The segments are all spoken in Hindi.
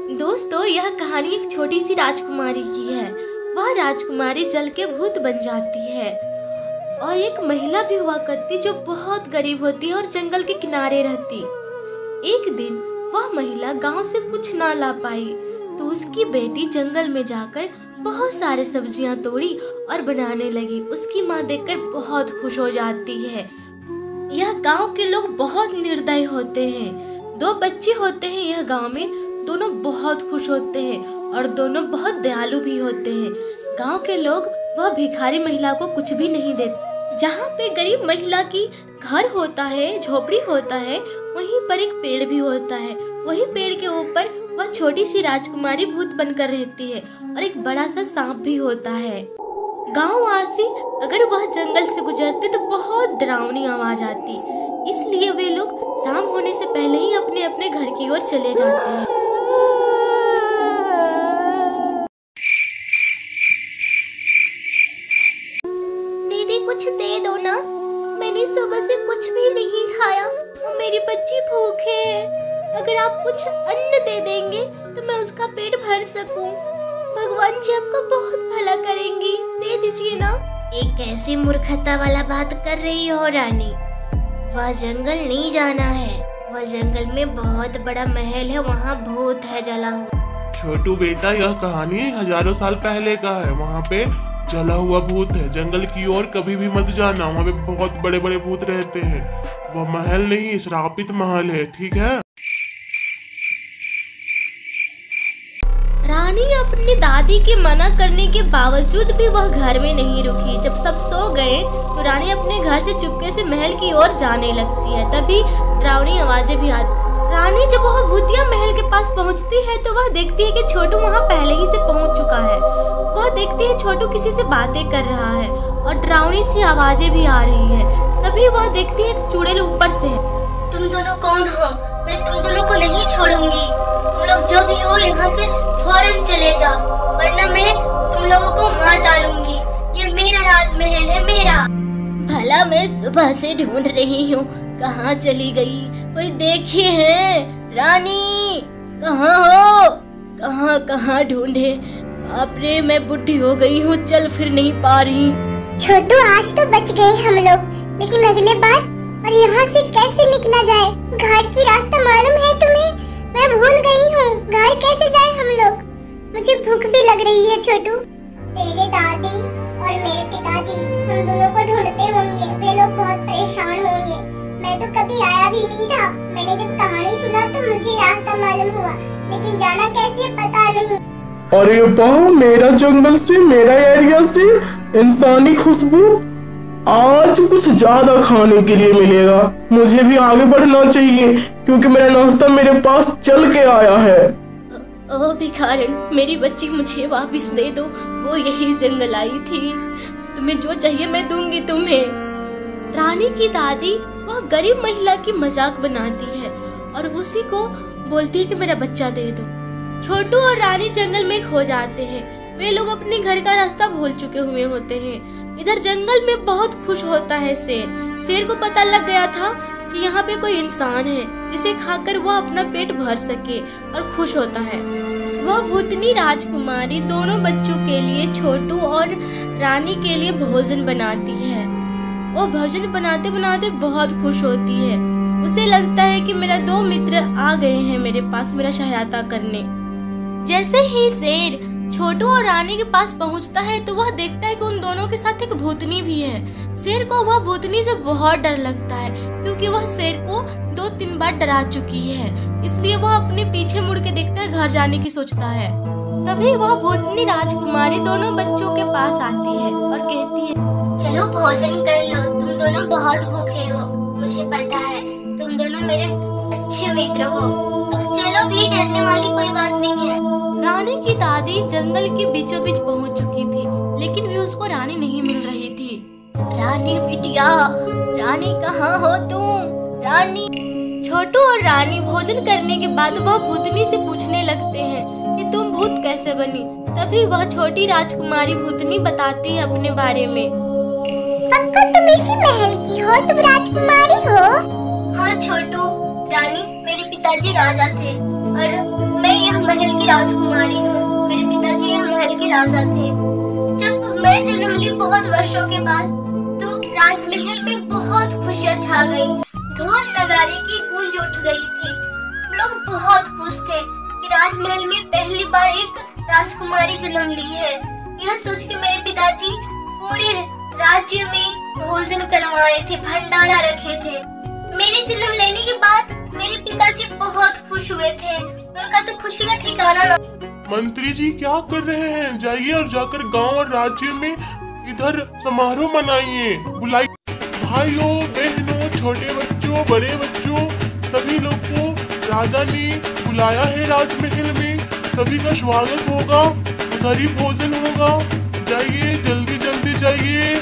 दोस्तों, यह कहानी एक छोटी सी राजकुमारी की है। वह राजकुमारी जल के भूत बन जाती है और एक महिला भी हुआ करती जो बहुत गरीब होती है और जंगल के किनारे रहती। एक दिन वह महिला गांव से कुछ ना ला पाई तो उसकी बेटी जंगल में जाकर बहुत सारे सब्जियां तोड़ी और बनाने लगी। उसकी माँ देखकर बहुत खुश हो जाती है। यह गांव के लोग बहुत निर्दयी होते हैं। 2 बच्चे होते हैं यह गांव में, दोनों बहुत खुश होते हैं और दोनों बहुत दयालु भी होते हैं। गांव के लोग वह भिखारी महिला को कुछ भी नहीं देते। जहाँ पे गरीब महिला की घर होता है, झोपड़ी होता है, वहीं पर एक पेड़ भी होता है। वही पेड़ के ऊपर वह छोटी सी राजकुमारी भूत बनकर रहती है और एक बड़ा सा सांप भी होता है। गांववासी अगर वह जंगल से गुजरते तो बहुत डरावनी आवाज आती, इसलिए वे लोग शाम होने से पहले ही अपने अपने घर की ओर चले जाते हैं। दीदी, कुछ दे दो ना, मैंने सुबह से कुछ भी नहीं खाया और मेरी बच्ची भूखे है। अगर आप कुछ अन्न दे देंगे तो मैं उसका पेट भर सकूं। भगवान जी आपको बहुत भला करेंगी, दे दीजिए ना। एक ऐसी मूर्खता वाला बात कर रही हो रानी। वह जंगल नहीं जाना है, वह जंगल में बहुत बड़ा महल है, वहाँ भूत है जला हुआ। छोटू बेटा, यह कहानी हजारों साल पहले का है। वहाँ पे जला हुआ भूत है। जंगल की ओर कभी भी मत जाना, वहाँ पे बहुत बड़े बड़े भूत रहते हैं। वह महल नहीं, श्रापित महल है, ठीक है। रानी अपनी दादी के मना करने के बावजूद भी वह घर में नहीं रुकी। जब सब सो गए तो रानी अपने घर से चुपके से महल की ओर जाने लगती है। तभी डरावनी आवाजें भी आती। रानी जब वह भूतिया महल के पास पहुंचती है तो वह देखती है कि छोटू वहां पहले ही से पहुंच चुका है। वह देखती है छोटू किसी से बातें कर रहा है और डरावनी सी आवाजें भी आ रही है। तभी वह देखती है एक चुड़ैल ऊपर से। तुम दोनों कौन हो? मैं तुम दोनों को नहीं छोड़ूंगी। तुम लोग जो भी हो यहाँ से फौरन चले जाओ, वरना मैं तुम लोगों को मार डालूंगी। ये मेरा राजमहल है, मेरा। भला मैं सुबह से ढूंढ रही हूँ, कहाँ चली गई? कोई देखे हैं? रानी कहाँ हो? कहाँ कहाँ ढूंढे? बाप रे, मैं बुढ़ी हो गई हूँ, चल फिर नहीं पा रही। छोटू, आज तो बच गए हम लोग, लेकिन अगले बार और यहाँ से कैसे निकला जाए? घर की रास्ता मालूम है तुम्हें? मैं भूल गई हूँ, घर कैसे जाए हम लोग? मुझे भूख भी लग रही है छोटू। तेरे दादी और मेरे पिताजी हम दोनों को ढूंढते होंगे, वे लोग बहुत परेशान होंगे। मैं तो कभी आया भी नहीं था। मैंने जब कहानी सुना तो मुझे रास्ता मालूम हुआ, लेकिन जाना कैसे पता नहीं। अरे वाह, मेरा जंगल से, मेरा एरिया से इंसानी खुशबू। आज कुछ ज्यादा खाने के लिए मिलेगा। मुझे भी आगे बढ़ना चाहिए क्योंकि मेरा नाश्ता मेरे पास चल के आया है। ओ भिखारन, मेरी बच्ची मुझे वापस दे दो। वो यही जंगल आई थी। तुम्हें जो चाहिए मैं दूंगी तुम्हें। रानी की दादी वह गरीब महिला की मजाक बनाती है और उसी को बोलती है कि मेरा बच्चा दे दो। छोटू और रानी जंगल में खो जाते हैं। वे लोग अपने घर का रास्ता भूल चुके हुए होते हैं। इधर जंगल में बहुत खुश होता है शेर। शेर को पता लग गया था कि यहाँ पे कोई इंसान है जिसे खाकर वह अपना पेट भर सके और खुश होता है। वह भूतनी राजकुमारी दोनों बच्चों के लिए, छोटू और रानी के लिए भोजन बनाती है। वो भोजन बनाते बनाते बहुत खुश होती है। उसे लगता है कि मेरा 2 मित्र आ गए हैं मेरे पास मेरा सहायता करने। जैसे ही शेर छोटू और रानी के पास पहुंचता है तो वह देखता है कि उन दोनों के साथ एक भूतनी भी है। शेर को वह भूतनी से बहुत डर लगता है क्योंकि वह शेर को 2-3 बार डरा चुकी है, इसलिए वह अपने पीछे मुड़ के देखता है, घर जाने की सोचता है। तभी वह भूतनी राजकुमारी दोनों बच्चों के पास आती है और कहती है, चलो भोजन कर लो, तुम दोनों बहुत भूखे हो। मुझे पता है तुम दोनों मेरे अच्छे मित्र हो। अब चलो भी, डरने वाली कोई बात नहीं है। रानी की दादी जंगल के बीचों बीच पहुंच चुकी थी, लेकिन भी उसको रानी नहीं मिल रही थी। रानी बिटिया, रानी कहाँ हो तुम? रानी। छोटू और रानी भोजन करने के बाद वह भूतनी से पूछने लगते हैं कि तुम भूत कैसे बनी। तभी वह छोटी राजकुमारी भूतनी बताती है अपने बारे में। पक्का तुम इसी महल की हो? तुम राजकुमारी हो? हाँ छोटू, रानी मेरे पिताजी राजा थे और मैं यह महल की राजा थे। जब मैं जन्म ली बहुत वर्षों के बाद, तो राजमहल में बहुत खुशियां छा गई। ढोल नगाड़े की गूंज उठ गई थी। लोग बहुत खुश थे कि राजमहल में पहली बार एक राजकुमारी जन्म ली है। यह सोच के मेरे पिताजी पूरे राज्य में भोजन करवाए थे, भंडारा रखे थे। मेरे जन्म लेने के बाद मेरे पिताजी बहुत खुश हुए थे। उनका तो खुशी का ठिकाना न। मंत्री जी क्या कर रहे हैं? जाइए और जाकर गांव और राज्य में इधर समारोह मनाइए, बुलाइए भाइयों बहनों, छोटे बच्चों, बड़े बच्चों, सभी लोग को राजा ने बुलाया है राजमहल में। सभी का स्वागत होगा, उधर ही भोजन होगा। जाइए जल्दी जल्दी जाइए।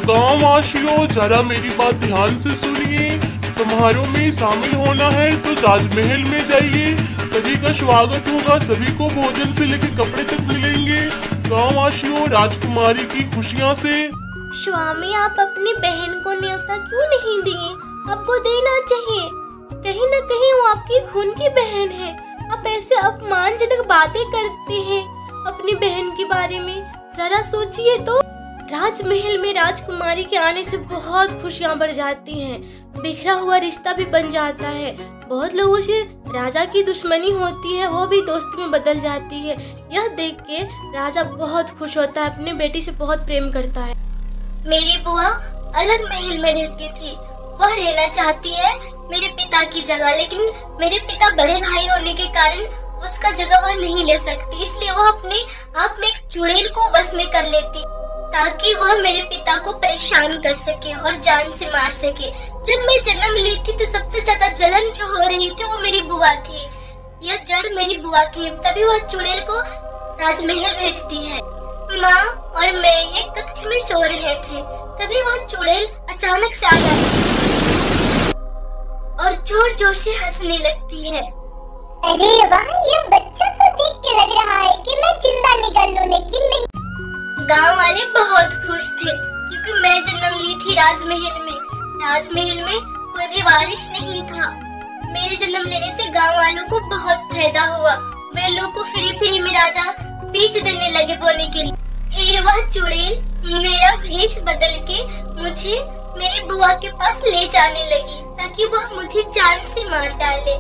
गांव वासियों जरा मेरी बात ध्यान से सुनिए। समारोह में शामिल होना है तो राजमहल में जाइए, सभी का स्वागत होगा, सभी को भोजन से लेकर कपड़े तक मिलेंगे। गांव वासियों राजकुमारी की खुशियाँ से। स्वामी आप अपनी बहन को न्योता क्यों नहीं दिए? आपको देना चाहिए। कहीं न कहीं वो आपकी खून की बहन है। आप ऐसे अपमानजनक बातें करते हैं अपनी बहन के बारे में। जरा सोचिए तो। राजमहल में राजकुमारी के आने से बहुत खुशियां बढ़ जाती हैं, बिखरा हुआ रिश्ता भी बन जाता है। बहुत लोगों से राजा की दुश्मनी होती है, वो भी दोस्ती में बदल जाती है। यह देख के राजा बहुत खुश होता है, अपनी बेटी से बहुत प्रेम करता है। मेरी बुआ अलग महल में रहती थी। वह रहना चाहती है मेरे पिता की जगह, लेकिन मेरे पिता बड़े भाई होने के कारण उसका जगह वह नहीं ले सकती। इसलिए वह अपने आप में एक चुड़ैल को वश में कर लेती, ताकि वह मेरे पिता को परेशान कर सके और जान से मार सके। जब मैं जन्म ली थी तो सबसे ज्यादा जलन जो हो रही थी वो मेरी बुआ थी। यह जड़ मेरी बुआ की। तभी वह चुड़ैल को राजमहल भेजती है। माँ और मैं एक कक्ष में सो रहे थे, तभी वह चुड़ैल अचानक से आ जाती है और जोर जोर से हंसने लगती है। अरे वाह, ये बच्चा तो देख के लग रहा है कि मैं जिंदा निकल लूं, लेकिन नहीं। गांव वाले बहुत खुश थे क्योंकि मैं जन्म ली थी राजमहल में। राजमहल में कोई भी वारिस नहीं था। मेरे जन्म लेने से गांव वालों को बहुत फायदा हुआ। वे लोग को फ्री फ्री में राजा बीज देने लगे बोने के लिए। फिर वह चुड़ैल मेरा भेष बदल के मुझे मेरी बुआ के पास ले जाने लगी, ताकि वह मुझे जान से मार डाले।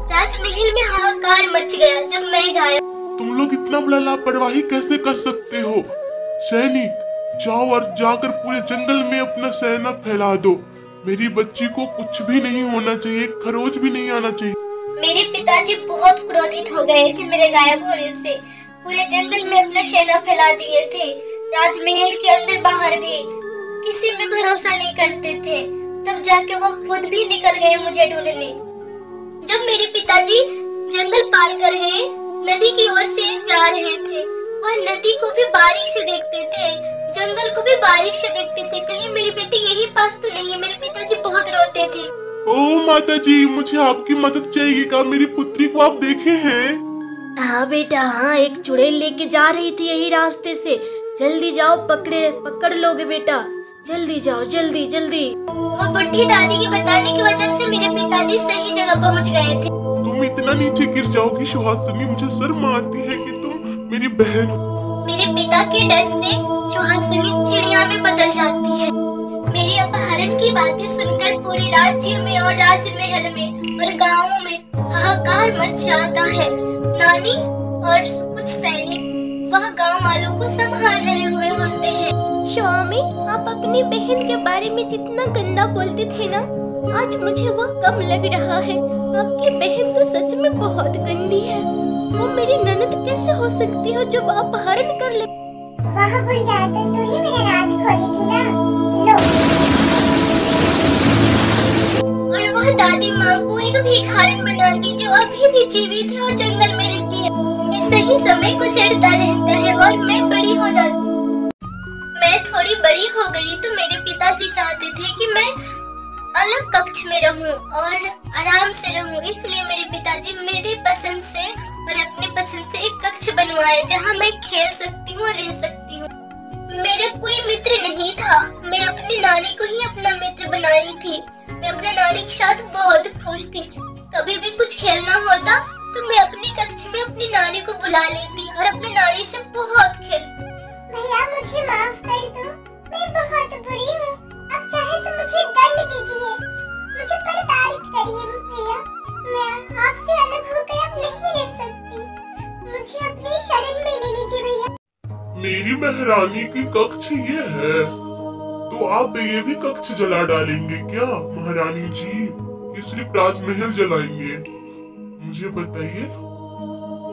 राजमहल में हाहाकार मच गया जब मैं गायब। तुम लोग इतना बड़ा लापरवाही कैसे कर सकते हो? सैनिक जाओ और जाकर पूरे जंगल में अपना सेना फैला दो। मेरी बच्ची को कुछ भी नहीं होना चाहिए, खरोच भी नहीं आना चाहिए। मेरे पिताजी बहुत क्रोधित हो गए थे मेरे गायब होने से। पूरे जंगल में अपना सेना फैला दिए थे। राजमहल के अंदर बाहर भी किसी में भरोसा नहीं करते थे। तब जाके वो खुद भी निकल गए मुझे ढूंढने। जब मेरे पिताजी जंगल पार कर गए, नदी की ओर से जा रहे थे, वह नदी को भी बारीक से देखते थे, जंगल को भी बारीक से देखते थे, कहीं मेरी बेटी यही पास तो नहीं है। मेरे पिताजी बहुत रोते थे। ओ माता जी, मुझे आपकी मदद चाहिए। क्या मेरी पुत्री को आप देखे हैं? हाँ बेटा हाँ, एक चुड़ैल लेके जा रही थी यही रास्ते से। जल्दी जाओ, पकड़ लोगे बेटा। जल्दी जाओ, जल्दी जल्दी। वो बुढ़ी दादी के बताने की वजह से मेरे पिताजी सही जगह पहुंच गए थे। तुम इतना नीचे गिर जाओगी सुहासिनी, मुझे शर्म आती है कि तुम मेरी बहन हो। मेरे पिता के डर से सुहासिनी चिड़िया में बदल जाती है। मेरी अपहरण की बातें सुनकर पूरे राज्य में और राजमहल में और गाँवों में हाहाकार मच जाता है। नानी और कुछ सैनिक वह गांव वालों को संभाल रहे हुए होते हैं। स्वामी आप अपनी बहन के बारे में जितना गंदा बोलते थे ना, आज मुझे वो कम लग रहा है। आपकी बहन तो सच में बहुत गंदी है। वो मेरी ननद कैसे हो सकती हो जो अपहरण कर ले। वाह बुढ़िया, तो तू ही मेरा राज खोली थी ना। लो। और वह दादी माँ को एक भिखारन बना दी जो अभी भी जीवित है और जंगल में रहती है। सही समय को चढ़ता रहता है और मैं बड़ी हो जाती। मैं थोड़ी बड़ी हो गई तो मेरे पिताजी चाहते थे कि मैं अलग कक्ष में रहूं और आराम से रहूं। इसलिए मेरे पिताजी मेरे पसंद से और अपने पसंद से एक कक्ष बनवाए जहां मैं खेल सकती हूँ और रह सकती हूँ। मेरा कोई मित्र नहीं था। मैं अपनी नानी को ही अपना मित्र बनाई थी। मैं अपने नानी के साथ बहुत खुश थी। कभी भी कुछ खेलना होता तो मैं अपनी कक्ष में अपनी नानी को बुला लेती और अपनी नानी से बहुत खेल। भैया मुझे माफ कर दो, मैं बहुत बुरी हूँ। अब चाहे तो मुझे दंड दीजिए, मुझे प्रताड़ित करिए भैया। मैं आपसे अलग होकर अब नहीं रह सकती, मुझे अपनी शरण में ले लीजिए भैया। मेरी महारानी की कक्ष ये है, तो आप ये भी कक्ष जला डालेंगे क्या महारानी जी? कि सिर्फ राजमहल जलाएंगे? मुझे बताइए।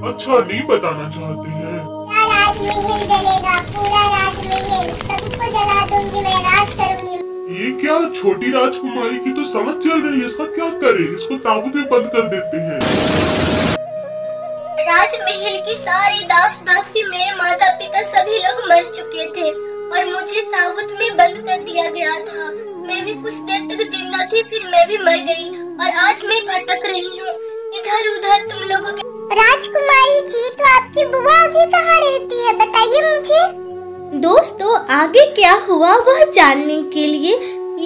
अच्छा, नहीं बताना चाहते हैं? क्या राजमहल जलेगा? पूरा राजमहल सबको जला दूंगी, मैं राज करूंगी। ये क्या, छोटी राजकुमारी की तो समझ चल रही है, इसका क्या करें? इसको ताबूत में बंद कर देते हैं। राजमहल की सारी दास दासी, मेरे माता पिता सभी लोग मर चुके थे और मुझे ताबूत में बंद कर दिया गया था। मैं भी कुछ देर तक जिंदा थी, फिर मैं भी मर गई और आज मैं भटक रही हूँ इधर उधर तुम लोगों के। राजकुमारी जी, तो आपकी बुआ अभी कहाँ रहती है, बताइए मुझे। दोस्तों, आगे क्या हुआ वह जानने के लिए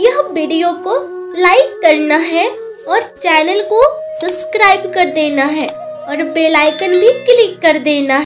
यह वीडियो को लाइक करना है और चैनल को सब्सक्राइब कर देना है और बेल आइकन भी क्लिक कर देना है।